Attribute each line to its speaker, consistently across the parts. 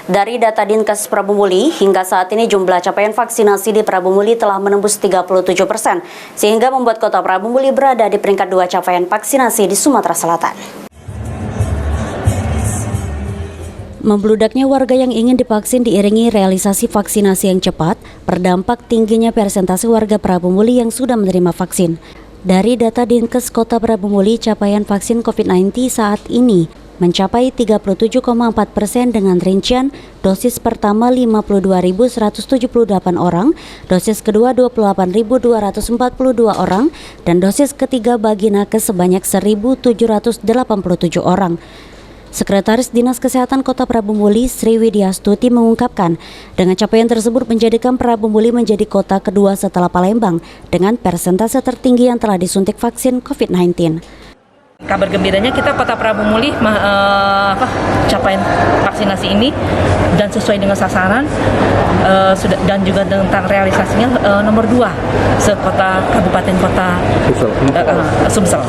Speaker 1: Dari data Dinkes Prabumuli, hingga saat ini jumlah capaian vaksinasi di Prabumuli telah menembus 37%, sehingga membuat kota Prabumuli berada di peringkat 2 capaian vaksinasi di Sumatera Selatan. Membludaknya warga yang ingin divaksin diiringi realisasi vaksinasi yang cepat, berdampak tingginya persentase warga Prabumuli yang sudah menerima vaksin. Dari data Dinkes Kota Prabumuli, capaian vaksin COVID-19 saat ini mencapai 37,4% dengan rincian dosis pertama 52.178 orang, dosis kedua 28.242 orang, dan dosis ketiga bagi nakes sebanyak 1.787 orang. Sekretaris Dinas Kesehatan Kota Prabumuli, Sri Widyastuti mengungkapkan, dengan capaian tersebut menjadikan Prabumuli menjadi kota kedua setelah Palembang dengan persentase tertinggi yang telah disuntik vaksin COVID-19.
Speaker 2: Kabar gembiranya kita Kota Prabumuli capaian vaksinasi ini dan sesuai dengan sasaran dan juga tentang realisasinya nomor 2 sekota kabupaten kota Sumsel.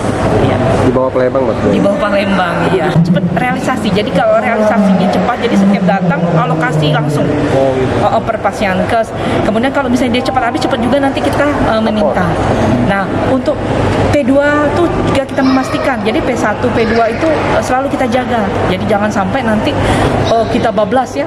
Speaker 2: Ya.
Speaker 3: Di bawah Palembang, Mas?
Speaker 2: Di bawah Palembang, iya. Cepat realisasi. Jadi kalau realisasinya cepat, jadi setiap datang alokasi langsung per pasienkes. Kemudian kalau misalnya dia cepat habis, cepat juga nanti kita meminta. Nah, untuk P2 itu juga kita memastikan. Jadi P1, P2 itu selalu kita jaga. Jadi jangan sampai nanti kita bablas ya.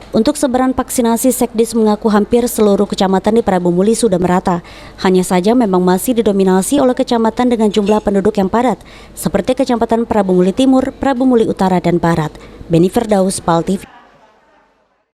Speaker 1: Untuk sebaran vaksinasi, Sekdis mengaku hampir seluruh kecamatan di Prabumuli sudah merata. Hanya saja memang masih didominasi oleh kecamatan dengan jumlah penduduk yang padat, seperti Kecamatan Prabumuli Timur, Prabumuli Utara, dan Barat. Beni Firdaus, PAL TV.